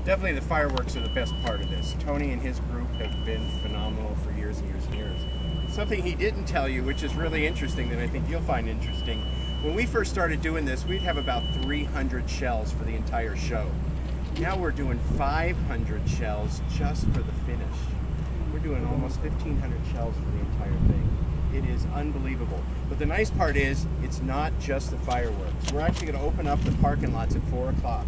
Definitely the fireworks are the best part of this. Tony and his group have been phenomenal for years and years and years. Something he didn't tell you, which is really interesting, that I think you'll find interesting. When we first started doing this, we'd have about 300 shells for the entire show. Now we're doing 500 shells just for the finish. We're doing almost 1,500 shells for the entire thing. It is unbelievable. But the nice part is, it's not just the fireworks. We're actually going to open up the parking lots at 4 o'clock.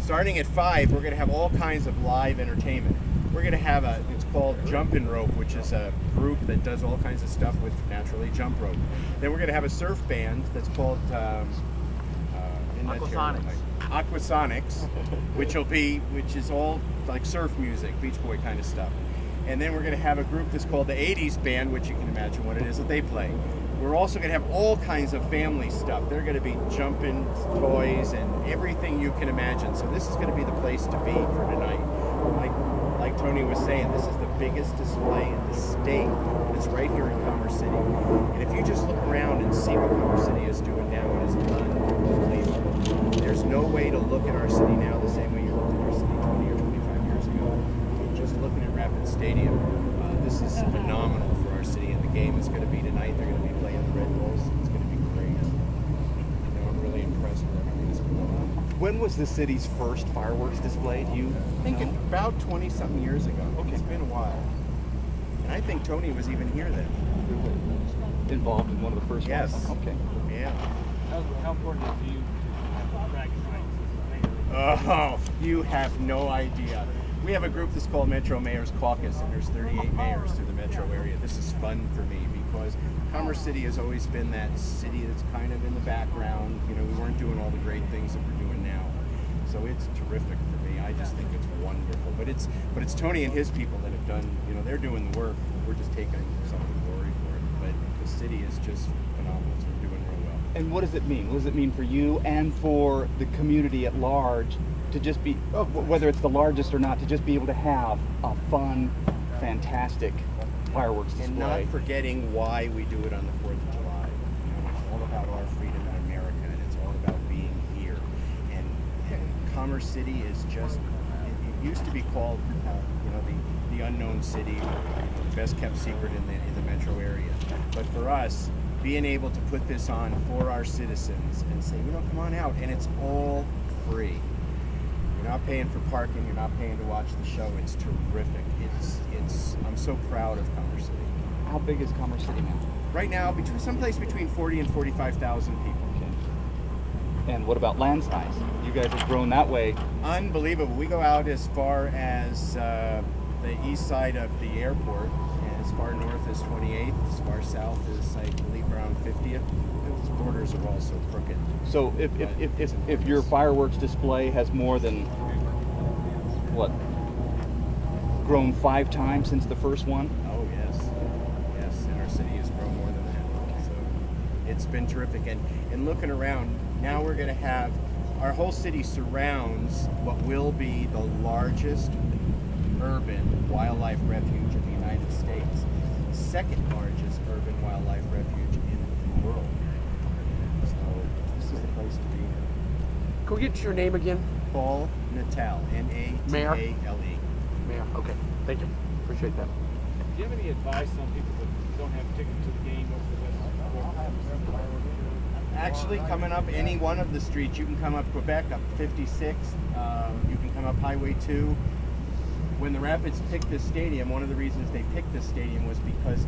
Starting at 5, we're going to have all kinds of live entertainment. We're going to have it's called Jumpin' Rope, which is a group that does all kinds of stuff with naturally jump rope. Then we're going to have a surf band that's called Aquasonics, which is all like surf music, Beach Boy kind of stuff. And then we're going to have a group that's called the 80s Band, which you can imagine what it is that they play. We're also going to have all kinds of family stuff. They're going to be jumping toys and everything you can imagine. So this is going to be the place to be for tonight. Like Tony was saying, this is the biggest display in the state. It's right here in Commerce City. And if you just look around and see what Commerce City is doing now, it is unbelievable. There's no way to look at our city now the same way you looked at our city 20 or 25 years ago. Just looking at Rapid Stadium, this is phenomenal for our city, and the game is going to be tonight. They're going to be playing the Red Bulls. It's going to be great. You know, I'm really impressed with everything that's going on. When was the city's first fireworks display? Do you think about 20-something years ago. Okay. It's been a while. And I think Tony was even here then. Involved in one of the first ones? Yes. Okay. Yeah. How important is it to you to have bragging rights? Oh, you have no idea. We have a group that's called Metro Mayor's Caucus, and there's 38 mayors through the metro area. This is fun for me because Commerce City has always been that city that's kind of in the background. You know, we weren't doing all the great things that we're doing now. So it's terrific for me. I just think it's wonderful. But it's Tony and his people that have done, you know, they're doing the work. We're just taking some of the glory for it. But the city is just phenomenal. So we're doing real well. And what does it mean? What does it mean for you and for the community at large to just be, whether it's the largest or not, to just be able to have a fun, fantastic fireworks display? And not forgetting why we do it on the 4th of July. You know, it's all about our freedom in America, and it's all about being here. And Commerce City is just, it used to be called, you know, the unknown city, you know, the best kept secret in the metro area. But for us, being able to put this on for our citizens and say, you know, come on out, and it's all free. You're not paying for parking, you're not paying to watch the show. It's terrific. I'm so proud of Commerce City. How big is Commerce City now? Right now, someplace between 40 and 45,000 people. Okay. And what about land size? You guys have grown that way. Unbelievable. We go out as far as the east side of the airport, and as far north as 28th, as far south as, I believe, around 50th. Those borders are all so crooked. So if your fireworks display has more than, what, grown 5 times since the first one? Oh, yes. Yes, and our city has grown more than that. So it's been terrific. And looking around, now we're going to have, our whole city surrounds what will be the largest urban wildlife refuge in the United States. Second largest urban wildlife refuge in the world. So this is the place to be. Can we get your name again? Paul Natale, N-A-T-A-L-E. Mayor, okay. Thank you. Appreciate that. Do you have any advice on people that don't have tickets to the game? Actually, coming up any one of the streets, you can come up Quebec, up 56th, you can come up Highway 2. When the Rapids picked this stadium, one of the reasons they picked this stadium was because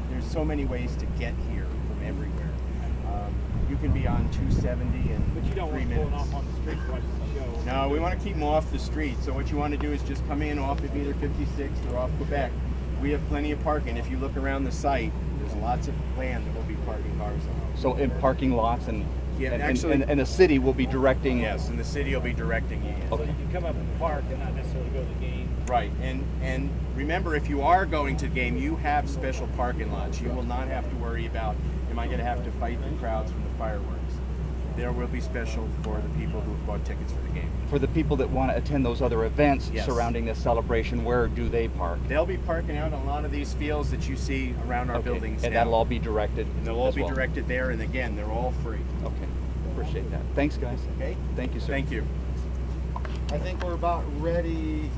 there's so many ways to get here from everywhere. You can be on 270 in 3 minutes. But you don't want to pull off on the street watching the show. No, we want to keep them off the street. So what you want to do is just come in off of either 56th or off Quebec. We have plenty of parking. If you look around the site, there's lots of land that will be parking cars on. So in parking lots and actually, and the city will be directing. Yes, and the city will be directing you. So you can come up in the park and not necessarily go to the game. Right, and remember, if you are going to the game, you have special parking lots. You will not have to worry about, am I going to have to fight the crowds from the fireworks? There will be special for the people who have bought tickets for the game. For the people that want to attend those other events surrounding this celebration, where do they park? They'll be parking out on a lot of these fields that you see around our buildings and now. that'll all be directed. And they'll all be directed there, and again, they're all free. Okay, appreciate that. Thanks, guys. Okay. Thank you, sir. Thank you. I think we're about ready